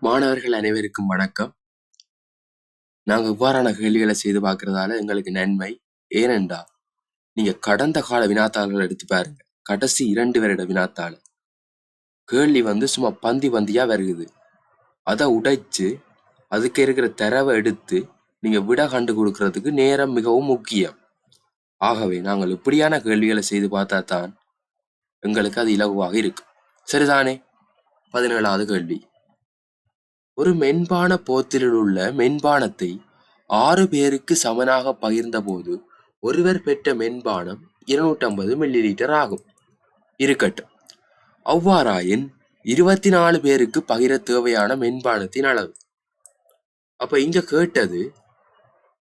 மாணவர்கள் அனைவருக்கும் வணக்கம். நாங்கள் இவ்வாறான கேள்விகளை செய்து பார்க்கறதால எங்களுக்கு நன்மை. ஏனென்றா நீங்க கடந்த கால வினாத்தாள்கள் எடுத்து பாருங்க. கடைசி 2 வருட வினாத்தாள் கேள்வி சும்மா பந்தி பந்தியா வருகுது. அதை உடைச்சு அதுக்கு இருக்கிற தரவை எடுத்து நீங்க விட கண்டு கொடுக்கறதுக்கு நேரம் மிகவும் முக்கியம். ஆகவே நாங்கள் இப்படியான கேள்விகளை செய்து பார்த்தா தான் எங்களுக்கு அது இலகுவாக இருக்கும். சரிதானே? 17வது கேள்வி. ஒரு மென்பான போத்தலில் உள்ள மென்பானத்தை 6 பேருக்கு சமனாக பகிர்ந்த போது ஒருவர் பெற்ற மென்பானம் 250 மில்லி லிட்டர் ஆகும். இருக்கட்டும். அவ்வாறாயின் 24 பேருக்கு பகிர தேவையான மென்பானத்தின் அளவு. அப்ப இங்க கேட்டது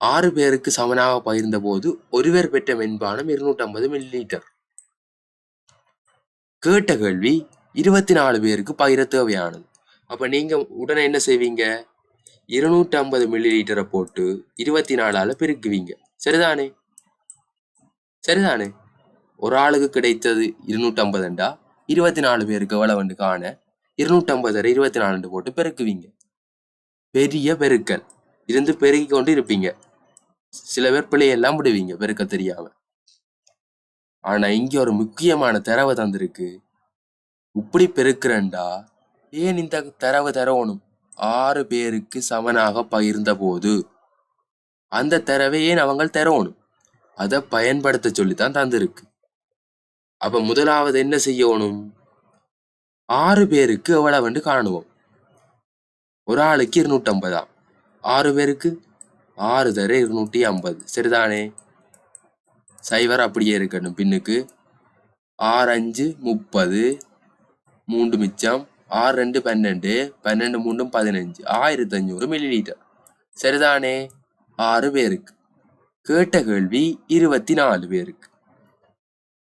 6 பேருக்கு சமனாக பகிர்ந்த போது ஒருவர் பெற்ற மென்பானம் 250 மில்லி லிட்டர். கேட்ட கேள்வி 24 பேருக்கு பகிர தேவையானது. அப்ப நீங்க உடனே என்ன செய்வீங்க? 250 மில்லி லிட்டரை போட்டு 24ஆல பெருக்குவீங்க. சரிதானே? சரிதானே? ஒரு ஆளுக்கு கிடைத்தது 250 24 பேருக்கு எவ்வளவு காண 250 24 போட்டு பெருக்குவீங்க. பெரிய பெருக்கல் இருந்து பெருக்கி கொண்டு இருப்பீங்க. சில பேர் பிள்ளையெல்லாம் விடுவீங்க பெருக்க தெரியாம. ஆனா இங்க ஒரு முக்கியமான தரவை தந்திருக்கு. இப்படி பெருக்கிறண்டா ஏன் இந்த தரவு தரணும்? 6 பேருக்கு சமனாக பகிர்ந்த போது அந்த தரவை ஏன் அவங்க தரணும்? அதை பயன்படுத்த சொல்லித்தான் தந்திருக்கு. அப்ப முதலாவது என்ன செய்யணும்? 6 பேருக்கு எவ்வளவு காணுவோம். ஒரு ஆளுக்கு 250. 6 பேருக்கு 6 தர 250. சரிதானே? சைவர் அப்படியே இருக்கணும். பின்னுக்கு 6 5 30, 3 மிச்சம் 6 2 12, 12 3 15, 1500 மில்லி லிட்டர். சரிதானே? 6 பேருக்கு. கேட்ட கேள்வி 24 பேருக்கு.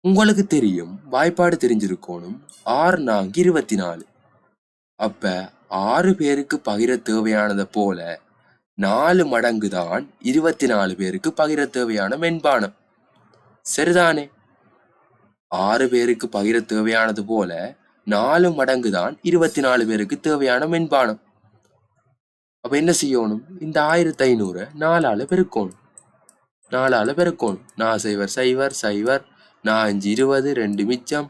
உங்களுக்கு தெரியும், வாய்ப்பாடு தெரிஞ்சிருக்கணும். 6 4 24. அப்ப 6 பேருக்கு பகிர தேவையானதை போல 4 மடங்கு தான் 24 பேருக்கு பகிர தேவையான மென்பானம். சரிதானே? 6 பேருக்கு பகிர தேவையானது போல 4 மடங்கு தான் 24 பேருக்கு தேவையான மென்பானம். அப்ப என்ன செய்யணும்? இந்த 1500 4ஆல பெருக்கணும். 4ஆல பெருக்கணும். 4 சைவர் சைவர் சைவர், 4 5 20, 2 மிச்சம்,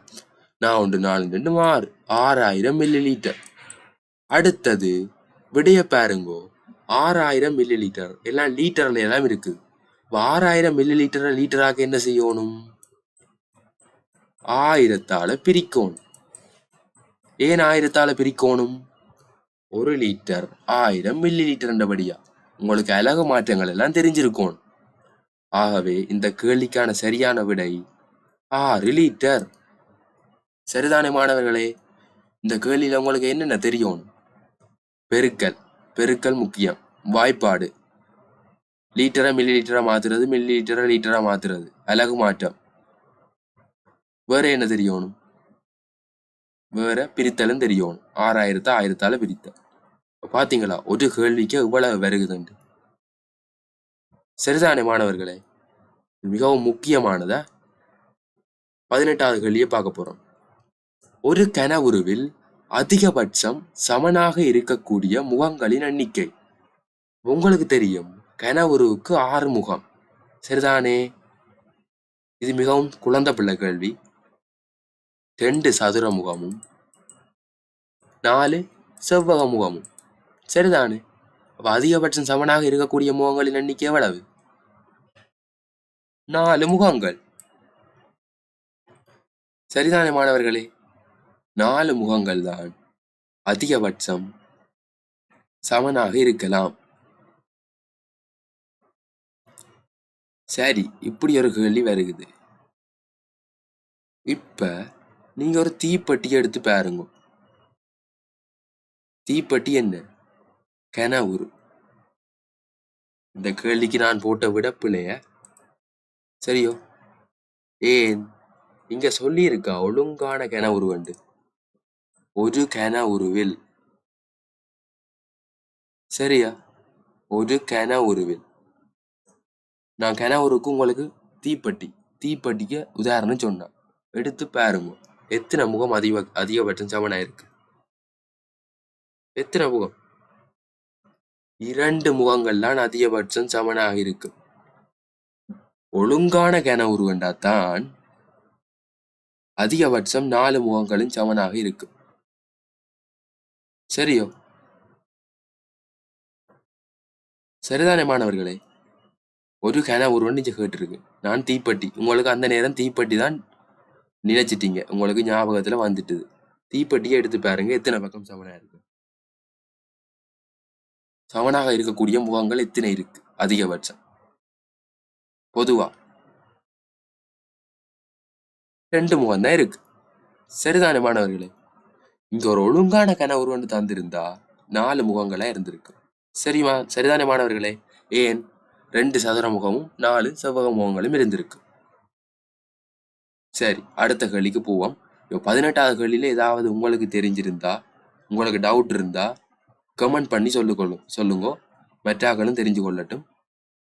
4 1 4 2 6, 6000 மில்லி லிட்டர். அடுத்தது விடைய பாருங்கோ. 6000 மில்லி லிட்டர் எல்லாம் லிட்டர்ல எல்லாம் இருக்குது. 6000 மில்லி லிட்டரை லிட்டராக என்ன செய்யணும்? 1000ஆல பிரிக்கணும். ஏன் 1000ஆல பிரிக்கணும்? 1 லிட்டர் 1000 மில்லி லிட்டர்ன்றபடியா உங்களுக்கு அலகு மாற்றங்கள் எல்லாம் தெரிஞ்சிருக்கணும். ஆகவே இந்த கேள்விக்கான சரியான விடை 6 லிட்டர். சரிதானே மாணவர்களே? இந்த கேள்வியில உங்களுக்கு என்னென்ன தெரியணும்? பெருக்கல். பெருக்கல் முக்கியம். வாய்ப்பாடு. லிட்டரை மில்லி லிட்டரா மாத்துறது, மில்லி லிட்டரை லிட்டரா மாத்துறது, அலகு மாற்றம். வேற என்ன தெரியணும்? வேற பிரித்தலும் தெரியணும். 6000 1000ஆல பிரித்தல். பாத்தீங்களா ஒரு கேள்விக்கு இவ்வளவு வருகுதுண்டு. சரிதானே மாணவர்களே? மிகவும் முக்கியமானதா 18வது கேள்வியை பார்க்க போறோம். ஒரு கனவுருவில் அதிகபட்சம் சமனாக இருக்கக்கூடிய முகங்களின் எண்ணிக்கை. உங்களுக்கு தெரியும், கனவுருவுக்கு 6 முகம். சரிதானே? இது மிகவும் குழந்தை பிள்ளை கேள்வி. 2 சதுர முகமும் 4 செவ்வக முகமும். சரிதானே? அப்ப அதிகபட்சம் சமனாக இருக்கக்கூடிய முகங்களின் எண்ணிக்கை எவ்வளவு? 4 முகங்கள். சரிதானே மாணவர்களே? 4 முகங்கள் தான் அதிகபட்சம் சமனாக இருக்கலாம். சரி, இப்படி ஒரு கேள்வி வருகுது. இப்ப நீங்க ஒரு தீப்பெட்டி எடுத்து பாருங்க. தீப்பெட்டி என்ன? கனவுரு. இந்த கேள்விக்கு நான் போட்ட விட பிள்ளைய சரியோ? ஏன் இங்க சொல்லி இருக்கா ஒழுங்கான கனவுரு உண்டு. ஒரு கனவுருவில். சரியா? ஒரு கனவுருவில். நான் கனவுருக்கு உங்களுக்கு தீப்பெட்டிக்கு உதாரணம் சொன்னேன். எடுத்து பாருங்க. எத்தனை முகம் அதிகபட்சம் சமனா இருக்கு? எத்தனை முகம்? 2 முகங்கள்லாம் அதிகபட்சம் சமனாக இருக்கும். ஒழுங்கான கன உருவண்டாத்தான் அதிகபட்சம் 4 முகங்களும் சமனாக இருக்கும். சரியோ? சரிதானே மாணவர்களே? ஒரு கன உருவம் நீங்க கேட்டிருக்கு. நான் தீப்பெட்டி, உங்களுக்கு அந்த நேரம் தீப்பெட்டி தான் நினைச்சிட்டீங்க, உங்களுக்கு ஞாபகத்துல வந்துட்டுது. தீப்பெட்டியை எடுத்து பாருங்க, எத்தனை பக்கம் சமனா இருக்கு. சமனாக இருக்கக்கூடிய முகங்கள் எத்தனை இருக்கு அதிகபட்சம்? பொதுவா 2 முகம் தான் இருக்கு. சரிதானே மாணவர்களே? இங்க ஒரு ஒழுங்கான கன உருவம் தந்திருந்தா 4 முகங்களா இருந்திருக்கு. சரிதானே மாணவர்களே? ஏன் 2 சதுர முகமும் 4 செவ்வக முகங்களும் இருந்திருக்கு. சரி, அடுத்த கேள்விக்கு போவோம். 18வது கேள்வியில ஏதாவது உங்களுக்கு தெரிஞ்சிருந்தா, உங்களுக்கு டவுட் இருந்தா கமெண்ட் பண்ணி சொல்லுங்க. மற்றாக்களும் தெரிஞ்சு கொள்ளட்டும்,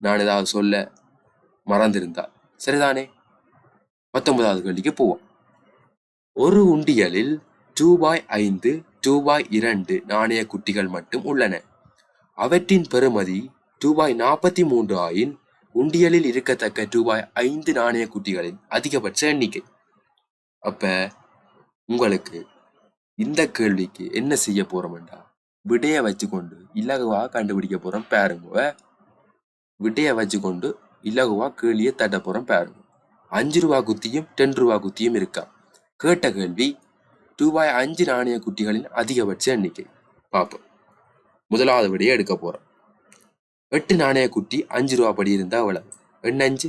நான் ஏதாவது சொல்ல மறந்திருந்தா. சரிதானே? 19வது கேள்விக்கு போவோம். ஒரு உண்டியலில் ரூபாய் 5, ரூபாய் 2 நாணய குட்டிகள் மட்டும் உள்ளன. அவற்றின் பெறுமதி ரூபாய் 43 ஆயின் உண்டியலில் இருக்கத்தக்க ரூபாய் 5 நாணய குட்டிகளின் அதிகபட்ச எண்ணிக்கை. அப்ப உங்களுக்கு இந்த கேள்விக்கு என்ன செய்ய போறோம்டா, விடைய வச்சுக்கொண்டு இலகுவா கண்டுபிடிக்க போறோம் பாருங்க. விடைய வச்சுக்கொண்டு இலகுவா கேள்வியை தட்ட போறோம் பாருங்க. 5 ரூபா குத்தியும் 10 ரூபா குத்தியும் இருக்கா. கேட்ட கேள்வி ரூபாய் 5 நாணய குட்டிகளின் அதிகபட்ச எண்ணிக்கை. பார்ப்போம். முதலாவது விடையை எடுக்க போறோம். 8 நாணய குட்டி 5 ரூபா படி இருந்தா எவ்வளவு? 8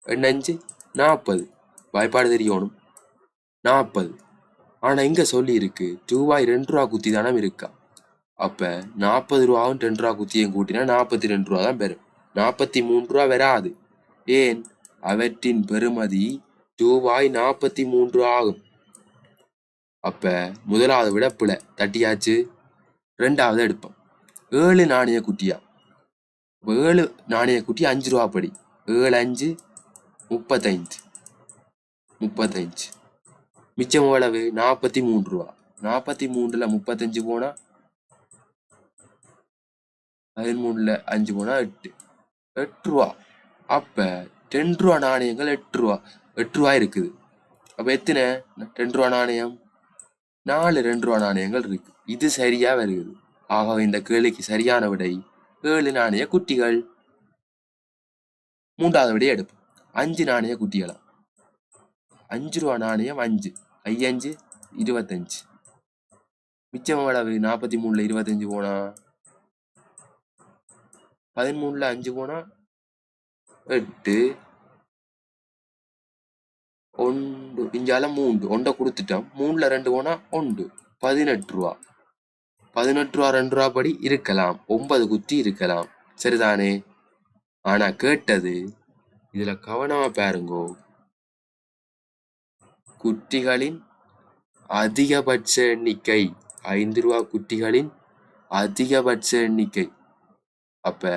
5 40. வாய்ப்பாடு தெரியணும். 40. ஆனா இங்க சொல்லி இருக்கு ரூபாய் 2 ரூபா குத்தி தானே இருக்கா. அப்ப 40 ரூபாவும் 2 ரூபா குத்தியும் கூட்டினா 42 ரூபா தான் பெறும். 43 ரூபா வராது. ஏன்? அவற்றின் பெறுமதி ரூபாய் 43 ஆகும். அப்ப முதலாவது விட பிழை, தட்டியாச்சு. 2வது எடுப்போம். 7 நாணய குட்டியா. 7 நாணய குட்டி 5 ரூபா படி. 7 5 35. மிச்சம் எவ்வளவு? 43 ரூபா. 43ல 35 போனா 13ல 5 போனா 8 ரூபா. அப்ப 10 ரூபா நாணயங்கள் 8 ரூபா இருக்குது. அப்ப எத்தனை 10 ரூபா நாணயம்? 4 2 ரூபா நாணயங்கள் இருக்கு. இது சரியா வருகிறது. ஆகவே இந்த கேள்விக்கு சரியான விடை 7 நாணய குட்டிகள். 3வது விடையை எடுப்போம். 5 நாணய குட்டிகளா. 5 ரூபா நாணயம் 5 5 25. மிச்சம் எவ்வளவு? 43ல 25 போனா 13ல 5 போனா 8 1 இஞ்சால 3 ஒன்றை கொடுத்துட்டோம். 3ல 2 போனா 1 18 ரூபா. 18 ரூபா 2 ரூபா படி இருக்கலாம். 9 குத்தி இருக்கலாம். சரிதானே? ஆனா கேட்டது இதுல கவனமா பாருங்கோ. குட்டிகளின் அதிகபட்ச எண்ணிக்கை 5 ரூபா குட்டிகளின் அதிகபட்ச எண்ணிக்கை. அப்ப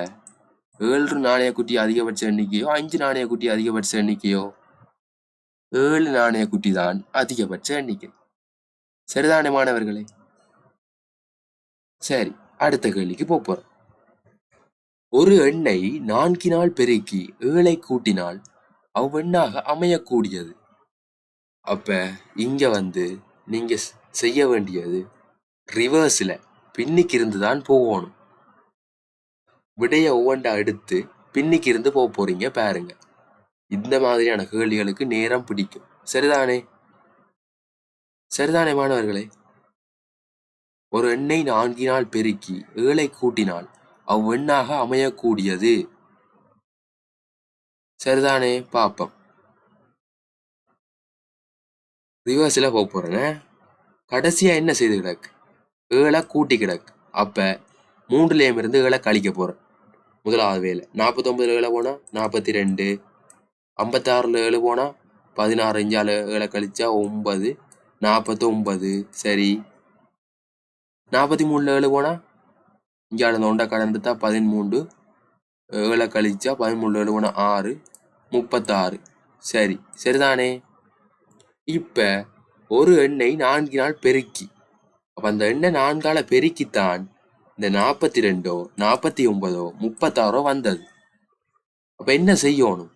7 நாணய குட்டி அதிகபட்ச எண்ணிக்கையோ 5 நாணய குட்டி அதிகபட்ச எண்ணிக்கையோ? 7 நாணய குட்டி தான் அதிகபட்ச எண்ணிக்கை. சரிதானே மாணவர்களே? சரி, அடுத்த கேள்விக்கு போறோம். ஒரு எண்ணை 4 பெருக்கி 7 கூட்டினால் அவ்வெண்ணாக அமையக்கூடியது. அப்ப இங்க நீங்க செய்ய வேண்டியது ரிவர்ஸ்ல பின்னிக்கு இருந்து தான் போகணும். விடைய ஒவ்வொன்றா எடுத்து பின்னிக்கு இருந்து போறீங்க பாருங்க. இந்த மாதிரியான கேள்விகளுக்கு நேரம் பிடிக்கும். சரிதானே? சரிதானே மாணவர்களே? ஒரு எண்ணை 4 பெருக்கி 7 கூட்டினால் அவ்வெண்ணாக அமையக்கூடியது. சரிதானே? பாப்போம். ரிவர்ஸ்ல போறேன். கடைசியா என்ன செய்து கிடக்கு? 7 கூட்டி கிடக்கு. அப்ப 3லேயும் இருந்து 7 கழிக்க போறேன். முதலாவது வேலை 49ல 7 போனா 42. 56ல 7 போனா 16. இஞ்சால 7 கழிச்சா 9 49. சரி, 43ல 7 போனா இஞ்சால இந்த ஒன்றை கடந்துட்டா 13. 7 கழிச்சா 13ல 7 போனா 6 36. சரி, சரிதானே? இப்ப ஒரு எண்ணை 4 பெருக்கி, அப்ப அந்த எண்ணை 4 பெருக்கித்தான் இந்த 42 49 36 வந்தது. அப்ப என்ன செய்யணும்?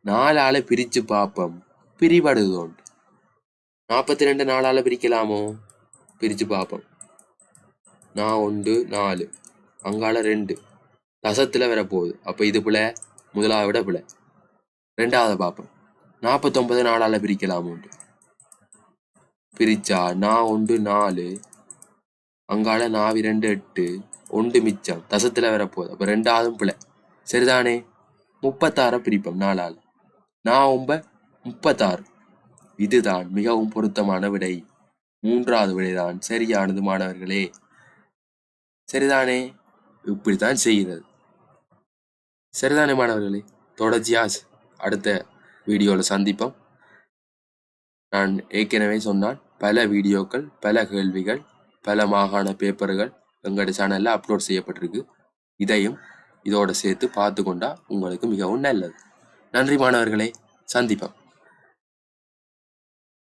4ஆல பிரிச்சு பார்ப்போம். பிரிபடுதோண்டு 42 4ஆல பிரிக்கலாமோ? பிரிச்சு பார்ப்போம். 1 4 அங்கால 2 தசத்துல வரப்போகுது. அப்ப இது பிள்ளை முதலாவது விட பிள்ளை. ரெண்டாவது பார்ப்போம். 49 4ஆல பிரிக்கலாமோண்டு பிரிச்சா 1 4 அங்கால 4 2 8 1 மிச்சம் தசத்துல வரப்போகுது. அப்ப ரெண்டாவதும் பிள்ளை. சரிதானே? 36 பிரிப்போம் 4ஆல. 9 36. இதுதான் மிகவும் பொருத்தமான விடை. 3வது விடைதான் சரியானது மாணவர்களே. சரிதானே? இப்படித்தான் செய்கிறது. சரிதானே மாணவர்களே? தொடர்ச்சியா அடுத்த வீடியோவில் சந்திப்போம். நான் ஏற்கனவே சொன்னால் பல வீடியோக்கள், பல கேள்விகள், பல மாகாண பேப்பர்கள் எங்களோட சேனலில் அப்லோட் செய்யப்பட்டிருக்கு. இதையும் இதோட சேர்த்து பார்த்து கொண்டா உங்களுக்கு மிகவும் நல்லது. நன்றி மாணவர்களே, சந்திப்போம்.